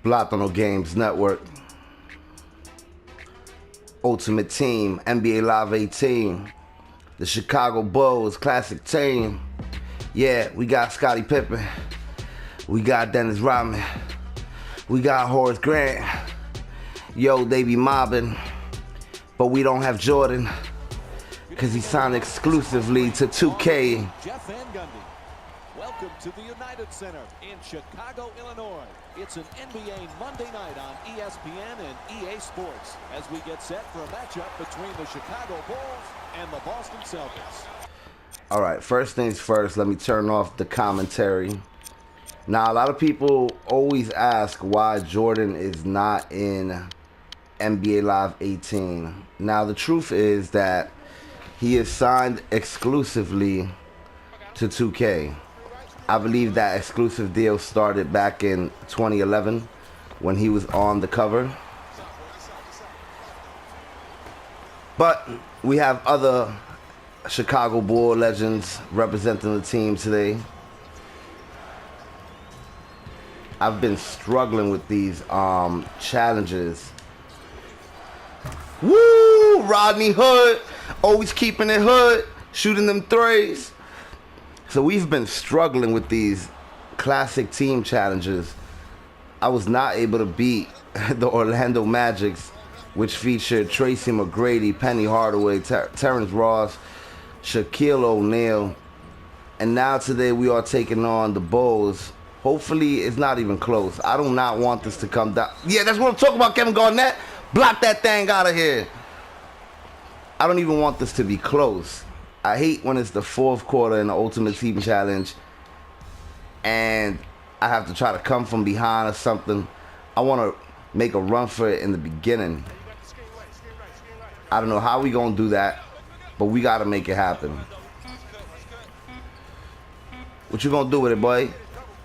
Platono Games Network. Ultimate Team, NBA Live 18. The Chicago Bulls Classic Team. Yeah, we got Scottie Pippen. We got Dennis Rodman. We got Horace Grant. Yo, they be mobbing. But we don't have Jordan, because he signed exclusively to 2K. Jeff Van Gundy. Welcome to the United Center in Chicago, Illinois. It's an NBA Monday night on ESPN and EA Sports as we get set for a matchup between the Chicago Bulls and the Boston Celtics. All right, first things first, let me turn off the commentary. Now, a lot of people always ask why Jordan is not in NBA Live 18. Now, the truth is that he is signed exclusively to 2K. I believe that exclusive deal started back in 2011 when he was on the cover. But we have other Chicago Bull legends representing the team today. I've been struggling with these challenges. Woo! Rodney Hood, always keeping it hood, shooting them threes. So we've been struggling with these classic team challenges. I was not able to beat the Orlando Magics, which featured Tracy McGrady, Penny Hardaway, Terrence Ross, Shaquille O'Neal. And now today we are taking on the Bulls. Hopefully it's not even close. I do not want this to come down. Yeah, that's what I'm talking about, Kevin Garnett. Block that thing out of here. I don't even want this to be close. I hate when it's the fourth quarter in the Ultimate Team Challenge and I have to try to come from behind or something. I want to make a run for it in the beginning. I don't know how we gonna do that, but we gotta make it happen. What you gonna do with it, boy?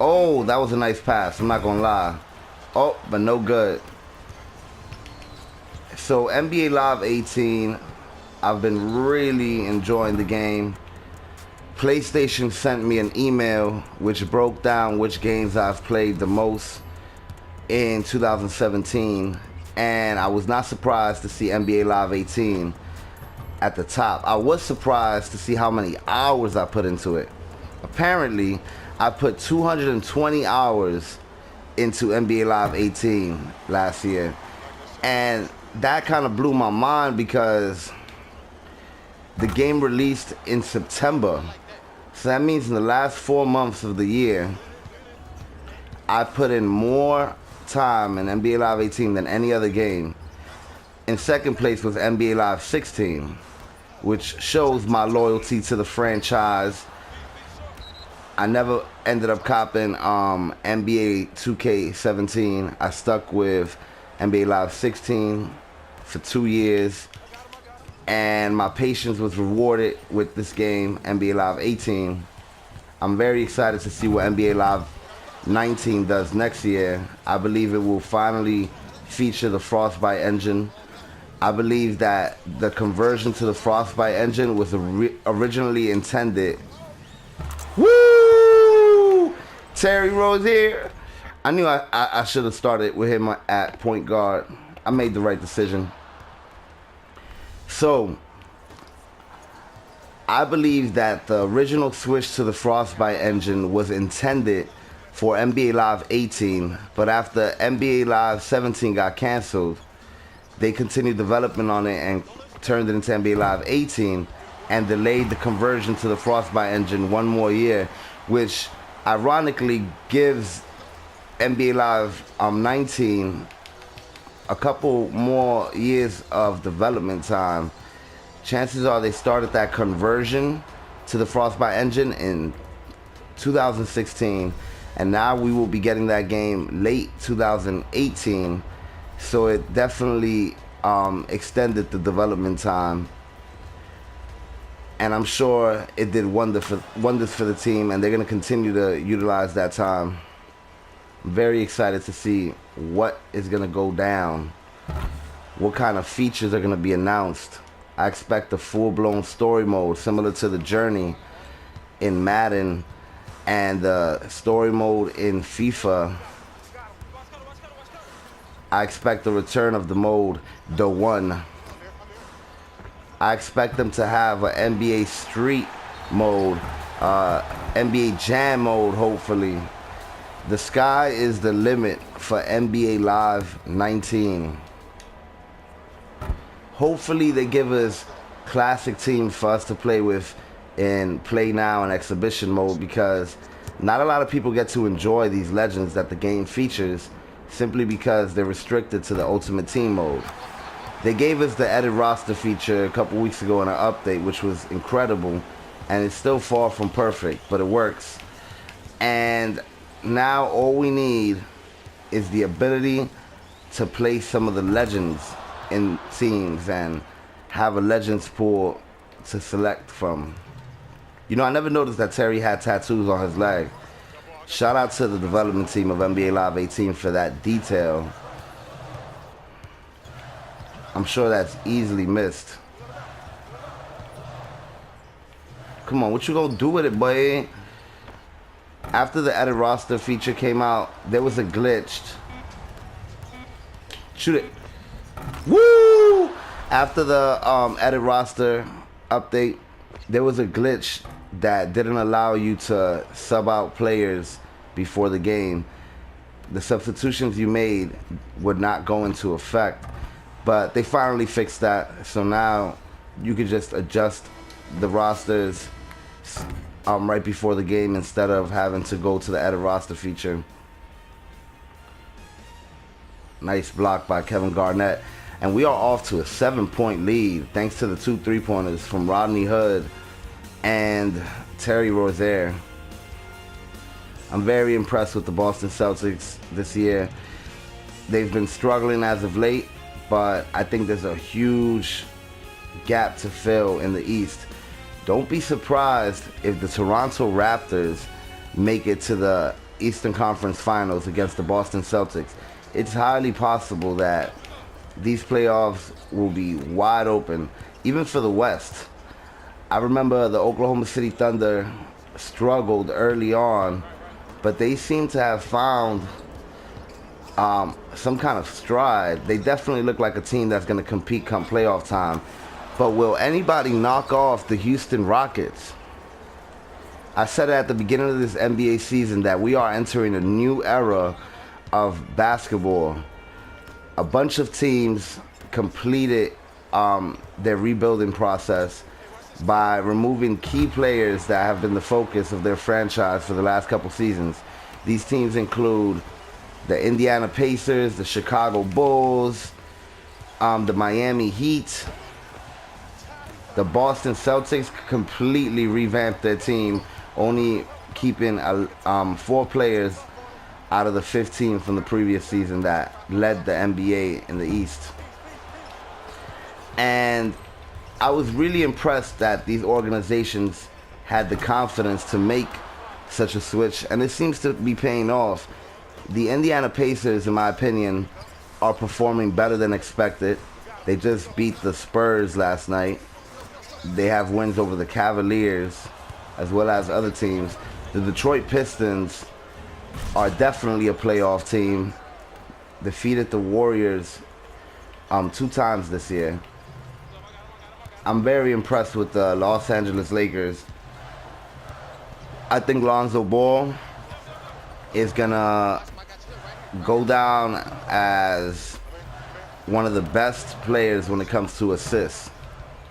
Oh, that was a nice pass, I'm not gonna lie. Oh, but no good. So NBA Live 18, I've been really enjoying the game. PlayStation sent me an email which broke down which games I've played the most in 2017, and I was not surprised to see NBA Live 18 at the top. I was surprised to see how many hours I put into it. Apparently, I put 220 hours into NBA Live 18 last year, and that kind of blew my mind because the game released in September. So that means in the last 4 months of the year, I put in more time in NBA Live 18 than any other game. In second place was NBA Live 16, which shows my loyalty to the franchise. I never ended up copping NBA 2K17. I stuck with NBA Live 16 for 2 years. And my patience was rewarded with this game, NBA Live 18. I'm very excited to see what NBA Live 19 does next year. I believe it will finally feature the Frostbite engine. I believe that the conversion to the Frostbite engine was originally intended. Woo! Terry Rozier. I knew I should have started with him at point guard. I made the right decision. So, I believe that the original switch to the Frostbite engine was intended for NBA Live 18, but after NBA Live 17 got canceled, they continued development on it and turned it into NBA Live 18 and delayed the conversion to the Frostbite engine 1 more year, which ironically gives NBA Live 19 a couple more years of development time. Chances are they started that conversion to the Frostbite engine in 2016, and now we will be getting that game late 2018. So it definitely extended the development time, and I'm sure it did wonders for the team, and they're going to continue to utilize that time. I'm very excited to see what is going to go down, what kind of features are going to be announced. I expect a full-blown story mode similar to the Journey in Madden and the story mode in FIFA. I expect the return of the mode, the one. I expect them to have an NBA Street mode, NBA Jam mode, hopefully. The sky is the limit for NBA Live 19. Hopefully they give us classic teams for us to play with in Play Now and Exhibition mode, because not a lot of people get to enjoy these legends that the game features simply because they're restricted to the Ultimate Team mode. They gave us the edit roster feature a couple weeks ago in an update, which was incredible, and it's still far from perfect, but it works. And now all we need is the ability to play some of the legends in teams and have a legends pool to select from. You know, I never noticed that Terry had tattoos on his leg. Shout out to the development team of NBA Live 18 for that detail. I'm sure that's easily missed. Come on, what you gonna do with it, boy? After the edit roster feature came out, there was a glitch. Shoot it. Woo! After the edit roster update, there was a glitch that didn't allow you to sub out players before the game. The substitutions you made would not go into effect, but they finally fixed that. So now you can just adjust the rosters right before the game instead of having to go to the edit roster feature. Nice block by Kevin Garnett. And we are off to a 7-point lead thanks to the 2 3-pointers from Rodney Hood and Terry Rozier. I'm very impressed with the Boston Celtics this year. They've been struggling as of late, but I think there's a huge gap to fill in the East. Don't be surprised if the Toronto Raptors make it to the Eastern Conference Finals against the Boston Celtics. It's highly possible that these playoffs will be wide open, even for the West. I remember the Oklahoma City Thunder struggled early on, but they seem to have found some kind of stride. They definitely look like a team that's going to compete come playoff time. But will anybody knock off the Houston Rockets? I said at the beginning of this NBA season that we are entering a new era of basketball. A bunch of teams completed their rebuilding process by removing key players that have been the focus of their franchise for the last couple seasons. These teams include the Indiana Pacers, the Chicago Bulls, the Miami Heat. The Boston Celtics completely revamped their team, only keeping 4 players out of the 15 from the previous season that led the NBA in the East. And I was really impressed that these organizations had the confidence to make such a switch, and it seems to be paying off. The Indiana Pacers, in my opinion, are performing better than expected. They just beat the Spurs last night. They have wins over the Cavaliers as well as other teams. The Detroit Pistons are definitely a playoff team. Defeated the Warriors 2 times this year. I'm very impressed with the Los Angeles Lakers. I think Lonzo Ball is gonna go down as one of the best players when it comes to assists.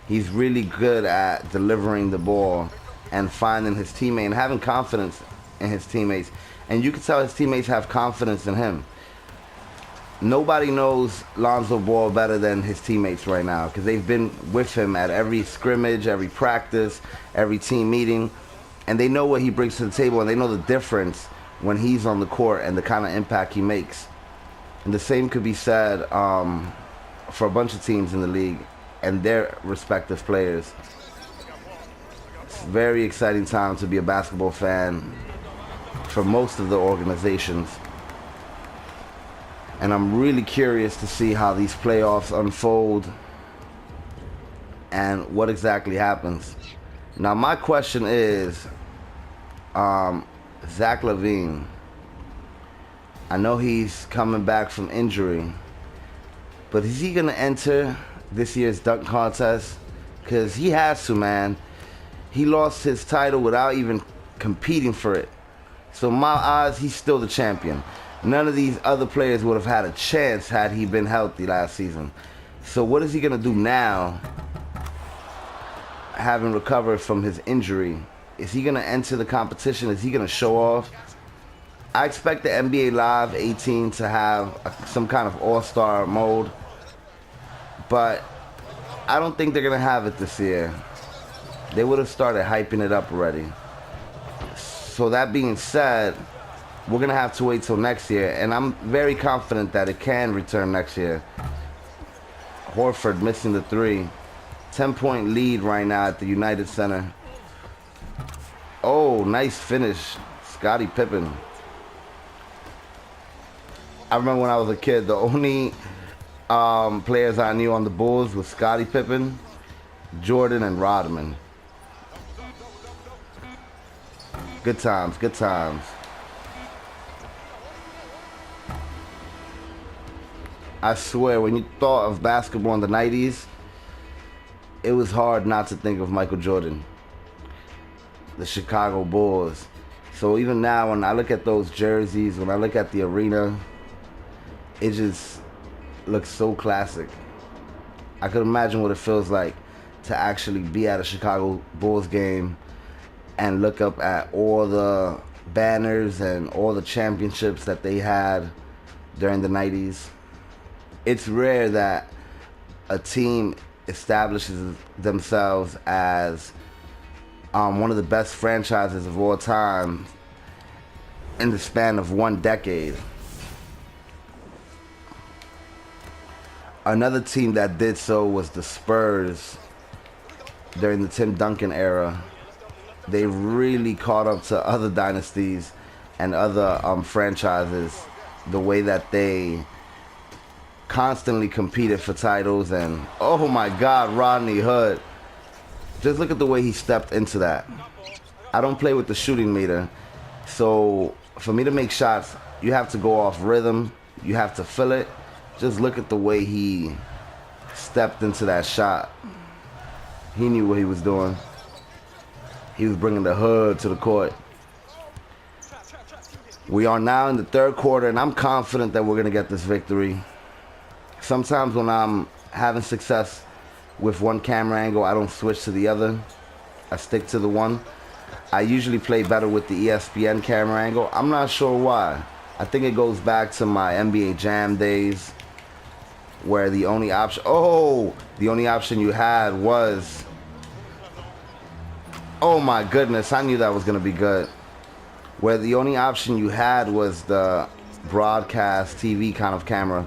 He's really good at delivering the ball and finding his teammate and having confidence in his teammates. And you can tell his teammates have confidence in him. Nobody knows Lonzo Ball better than his teammates right now, because they've been with him at every scrimmage, every practice, every team meeting, and they know what he brings to the table, and they know the difference when he's on the court and the kind of impact he makes. And the same could be said for a bunch of teams in the league and their respective players. It's a very exciting time to be a basketball fan for most of the organizations. And I'm really curious to see how these playoffs unfold and what exactly happens. Now, my question is, Zach LaVine, I know he's coming back from injury. But is he going to enter this year's dunk contest? Because he has to, man. He lost his title without even competing for it. So in my eyes, he's still the champion. None of these other players would have had a chance had he been healthy last season. So what is he going to do now, having recovered from his injury? Is he going to enter the competition? Is he going to show off? I expect the NBA Live 18 to have some kind of all-star mode, but I don't think they're going to have it this year. They would have started hyping it up already. So that being said, we're going to have to wait till next year, and I'm very confident that it can return next year. Horford missing the three. 10-point lead right now at the United Center. Oh, nice finish. Scottie Pippen. I remember when I was a kid, the only players I knew on the Bulls was Scottie Pippen, Jordan, and Rodman. Good times, good times. I swear, when you thought of basketball in the 90s, it was hard not to think of Michael Jordan, the Chicago Bulls. So even now, when I look at those jerseys, when I look at the arena, it just looks so classic. I could imagine what it feels like to actually be at a Chicago Bulls game and look up at all the banners and all the championships that they had during the 90s. It's rare that a team establishes themselves as one of the best franchises of all time in the span of one decade. Another team that did so was the Spurs during the Tim Duncan era. They really caught up to other dynasties and other franchises, the way that they constantly competed for titles. And oh my God, Rodney Hood. Just look at the way he stepped into that. I don't play with the shooting meter, so for me to make shots, you have to go off rhythm, you have to feel it. Just look at the way he stepped into that shot. He knew what he was doing. He was bringing the hood to the court. We are now in the third quarter, and I'm confident that we're going to get this victory. Sometimes when I'm having success with one camera angle, I don't switch to the other. I stick to the one. I usually play better with the ESPN camera angle. I'm not sure why. I think it goes back to my NBA Jam days, where the only option, the only option you had was, oh my goodness, I knew that was going to be good. Where the only option you had was the broadcast TV kind of camera.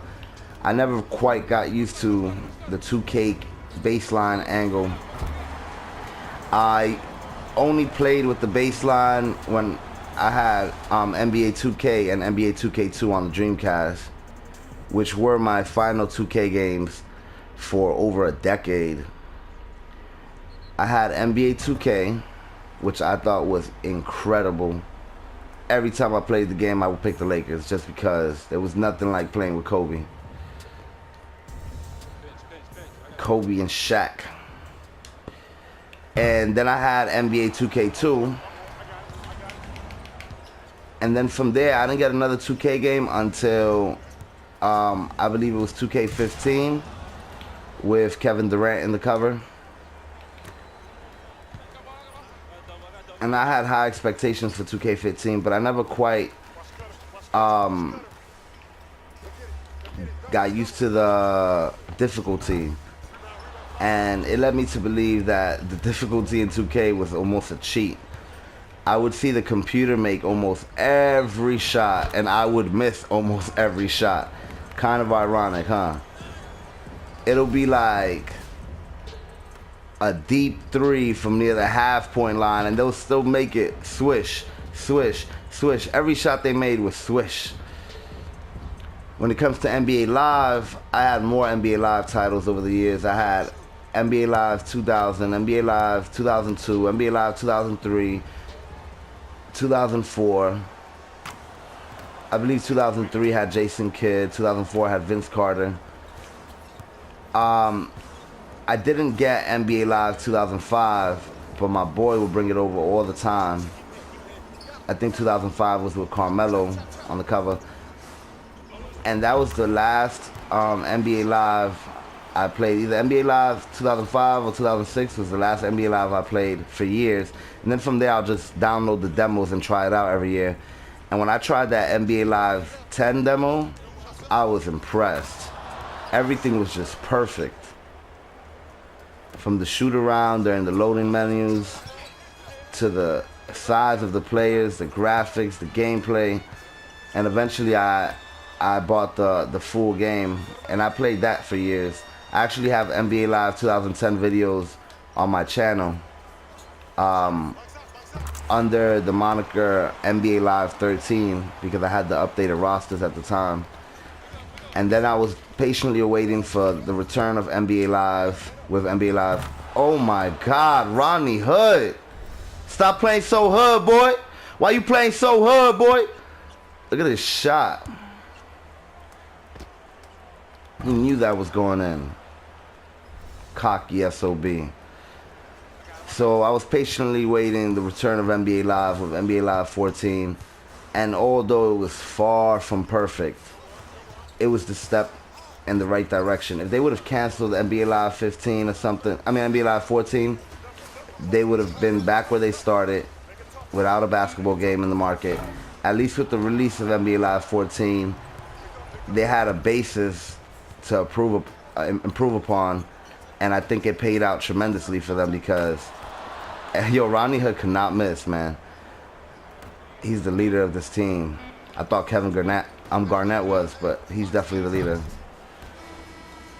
I never quite got used to the 2K baseline angle. I only played with the baseline when I had NBA 2K and NBA 2K2 on the Dreamcast, which were my final 2K games for over a decade. I had NBA 2K, which I thought was incredible. Every time I played the game, I would pick the Lakers just because there was nothing like playing with Kobe. Kobe and Shaq. And then I had NBA 2K2. And then from there, I didn't get another 2K game until I believe it was 2K15 with Kevin Durant in the cover. And I had high expectations for 2K15, but I never quite got used to the difficulty. And it led me to believe that the difficulty in 2K was almost a cheat. I would see the computer make almost every shot, and I would miss almost every shot. Kind of ironic, huh? It'll be like a deep three from near the half-point line, and they'll still make it swish, swish, swish. Every shot they made was swish. When it comes to NBA Live, I had more NBA Live titles over the years. I had NBA Live 2000, NBA Live 2002, NBA Live 2003, 2004. I believe 2003 had Jason Kidd, 2004 had Vince Carter. I didn't get NBA Live 2005, but my boy would bring it over all the time. I think 2005 was with Carmelo on the cover. And that was the last NBA Live I played. Either NBA Live 2005 or 2006 was the last NBA Live I played for years. And then from there, I'll just download the demos and try it out every year. And when I tried that NBA Live 10 demo, I was impressed. Everything was just perfect. From the shoot around during the loading menus to the size of the players, the graphics, the gameplay. And eventually I bought the full game, and I played that for years. I actually have NBA Live 2010 videos on my channel under the moniker NBA Live 13 because I had the updated rosters at the time. And then I was patiently awaiting for the return of NBA Live with NBA Live. Oh my God, Rodney Hood. Stop playing so hood, boy. Why you playing so hood, boy? Look at this shot. He knew that was going in. Cocky SOB. So I was patiently waiting the return of NBA Live with NBA Live 14. And although it was far from perfect, it was the step in the right direction. If they would have canceled NBA Live 15 or something, NBA Live 14, they would have been back where they started without a basketball game in the market. At least with the release of NBA Live 14, they had a basis to improve upon, and I think it paid out tremendously for them because, Rodney Hood could not miss, man. He's the leader of this team. I thought Kevin Garnett was, but he's definitely the leader.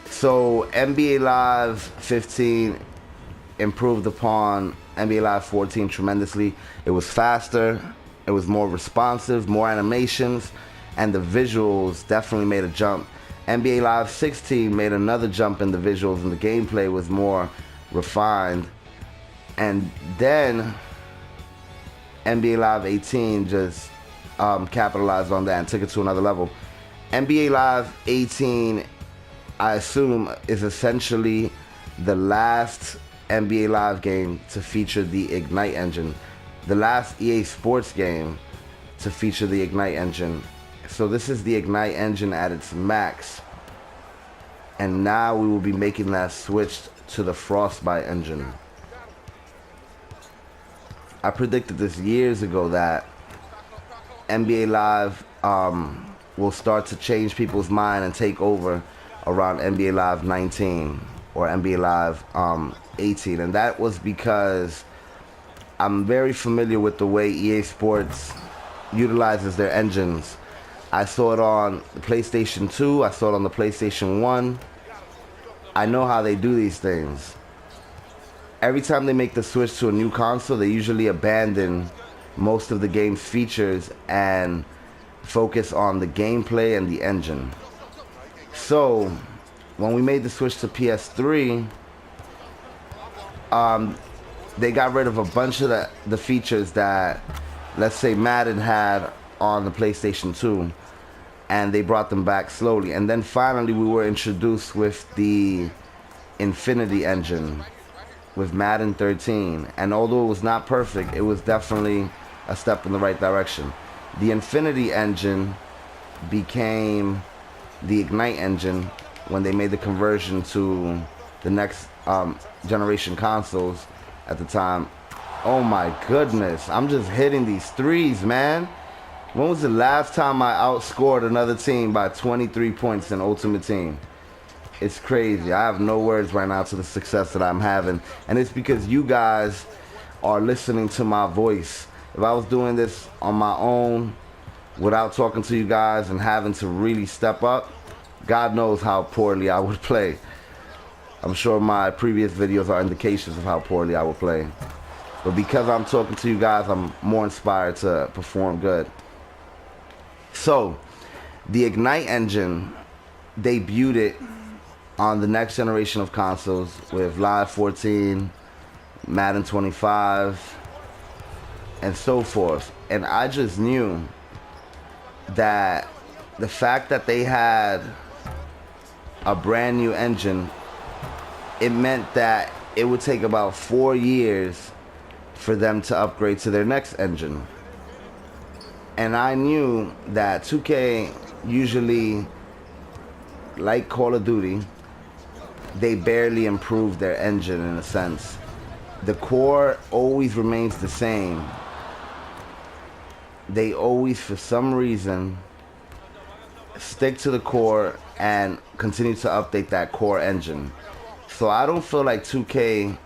So NBA Live 15 improved upon NBA Live 14 tremendously. It was faster, it was more responsive, more animations, and the visuals definitely made a jump. NBA Live 16 made another jump in the visuals, and the gameplay was more refined. And then NBA Live 18 just capitalized on that and took it to another level. NBA Live 18, I assume, is essentially the last NBA Live game to feature the Ignite engine. The last EA Sports game to feature the Ignite engine. So this is the Ignite engine at its max. And now we will be making that switch to the Frostbite engine. I predicted this years ago that NBA Live will start to change people's mind and take over around NBA Live 19 or NBA Live 18. And that was because I'm very familiar with the way EA Sports utilizes their engines. I saw it on the PlayStation 2. I saw it on the PlayStation 1. I know how they do these things. Every time they make the switch to a new console, they usually abandon most of the game's features and focus on the gameplay and the engine. So, when we made the switch to PS3, they got rid of a bunch of the features that, let's say, Madden had on the PlayStation 2, and they brought them back slowly. And then finally we were introduced with the Infinity engine with Madden 13, and although it was not perfect, it was definitely a step in the right direction. The Infinity engine became the Ignite engine when they made the conversion to the next generation consoles at the time. Oh my goodness, I'm just hitting these threes, man. When was the last time I outscored another team by 23 points in Ultimate Team? It's crazy. I have no words right now to the success that I'm having. And it's because you guys are listening to my voice. If I was doing this on my own, without talking to you guys and having to really step up, God knows how poorly I would play. I'm sure my previous videos are indications of how poorly I would play. But because I'm talking to you guys, I'm more inspired to perform good. So, the Ignite engine debuted it on the next generation of consoles with Live 14, Madden 25, and so forth. And I just knew that the fact that they had a brand new engine, it meant that it would take about 4 years for them to upgrade to their next engine. And I knew that 2K usually, like Call of Duty, they barely improve their engine in a sense. The core always remains the same. They always, for some reason, stick to the core and continue to update that core engine. So I don't feel like 2K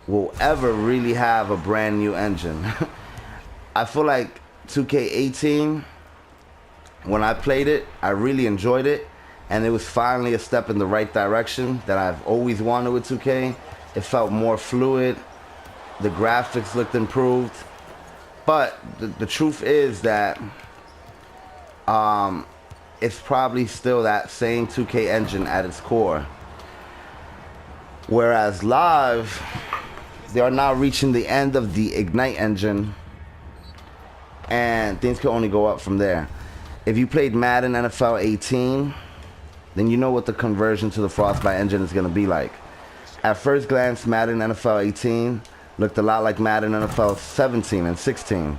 will ever really have a brand new engine. I feel like 2K18, when I played it, I really enjoyed it, and it was finally a step in the right direction that I've always wanted with 2K. It felt more fluid, the graphics looked improved, but the truth is that it's probably still that same 2K engine at its core. Whereas Live, they are now reaching the end of the Ignite engine, and things can only go up from there. If you played Madden NFL 18, then you know what the conversion to the Frostbite engine is going to be like. At first glance, Madden NFL 18 looked a lot like Madden NFL 17 and 16,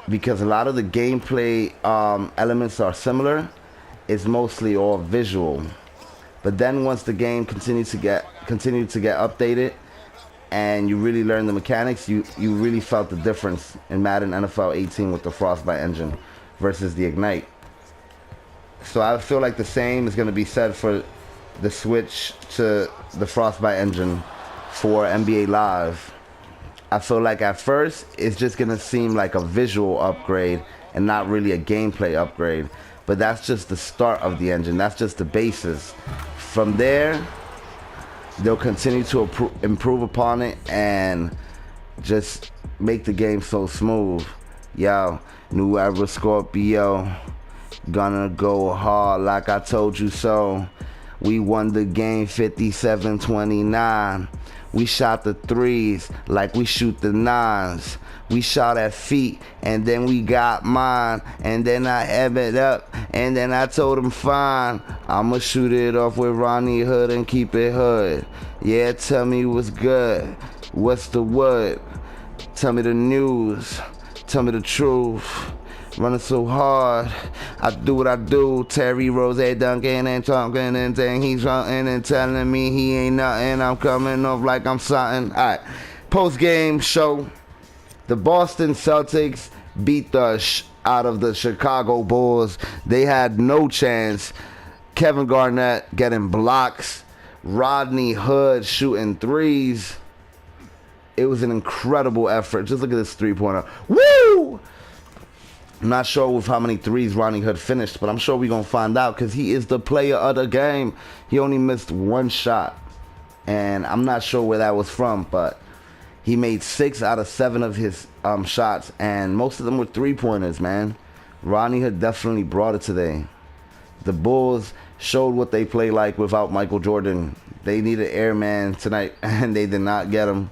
because a lot of the gameplay elements are similar. It's mostly all visual. But then once the game continued to get updated, and you really learn the mechanics, you really felt the difference in Madden NFL 18 with the Frostbite engine versus the Ignite. So I feel like the same is going to be said for the switch to the Frostbite engine for NBA Live. I feel like at first it's just going to seem like a visual upgrade and not really a gameplay upgrade. But that's just the start of the engine. That's just the basis. From there, they'll continue to improve upon it and just make the game so smooth. Yo, new era Scorpio, gonna go hard like I told you so. We won the game 57-29. We shot the threes like we shoot the nines. We shot at feet and then we got mine. And then I ebb it up and then I told him fine. I'ma shoot it off with Ronnie Hood and keep it hood. Yeah, tell me what's good. What's the word? Tell me the news. Tell me the truth. Running so hard, I do what I do. Terry Rose dunking and talking and saying he's running and telling me he ain't nothing. I'm coming off like I'm something. Alright, post-game show. The Boston Celtics beat the out of the Chicago Bulls. They had no chance. Kevin Garnett getting blocks. Rodney Hood shooting threes. It was an incredible effort. Just look at this three-pointer. Woo! I'm not sure with how many threes Rodney Hood finished, but I'm sure we're going to find out because he is the player of the game. He only missed one shot, and I'm not sure where that was from, but he made 6 out of 7 of his shots, and most of them were three-pointers, man. Rodney Hood definitely brought it today. The Bulls showed what they play like without Michael Jordan. They needed Air Man tonight, and they did not get him,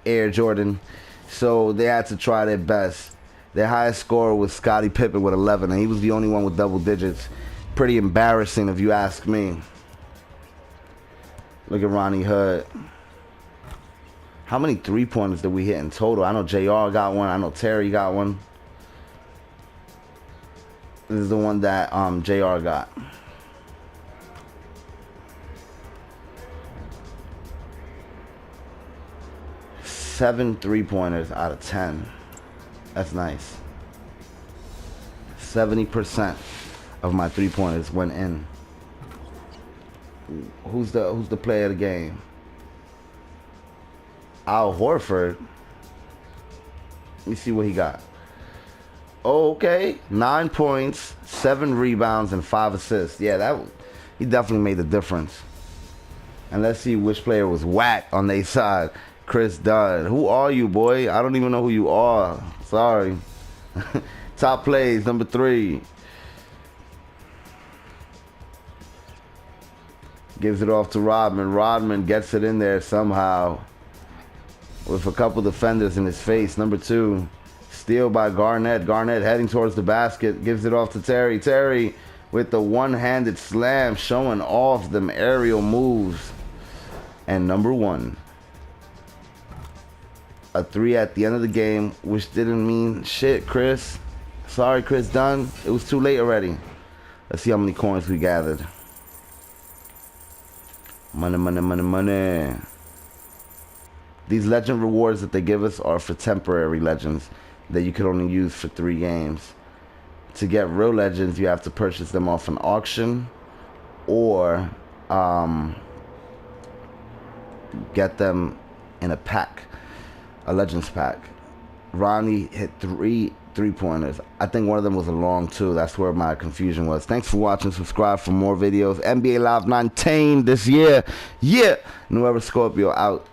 Air Jordan. So they had to try their best. Their highest scorer was Scottie Pippen with 11, and he was the only one with double digits. Pretty embarrassing if you ask me. Look at Ronnie Hood. How many three-pointers did we hit in total? I know JR got one. I know Terry got one. This is the one that JR got. 7 three-pointers out of 10. That's nice. 70% of my three-pointers went in. Who's the player of the game? Al Horford. Let me see what he got. Oh, okay. 9 points, 7 rebounds, and 5 assists. Yeah, he definitely made the difference. And let's see which player was whack on their side. Chris Dunn. Who are you, boy? I don't even know who you are. Sorry. Top plays, number 3. Gives it off to Rodman. Rodman gets it in there somehow with a couple defenders in his face. Number 2. Steal by Garnett. Garnett heading towards the basket. Gives it off to Terry. Terry with the one-handed slam, showing off them aerial moves. And number 1. A 3 at the end of the game, which didn't mean shit, Chris. Sorry, Chris Dunn. It was too late already. Let's see how many coins we gathered. Money, money, money, money. These legend rewards that they give us are for temporary legends that you can only use for 3 games. To get real legends, you have to purchase them off an auction or get them in a pack, a legends pack. Ronnie hit 3 3-pointers. I think one of them was a long 2. That's where my confusion was. Thanks for watching. Subscribe for more videos. NBA Live 19 this year. Yeah. Nuevo Scorpio out.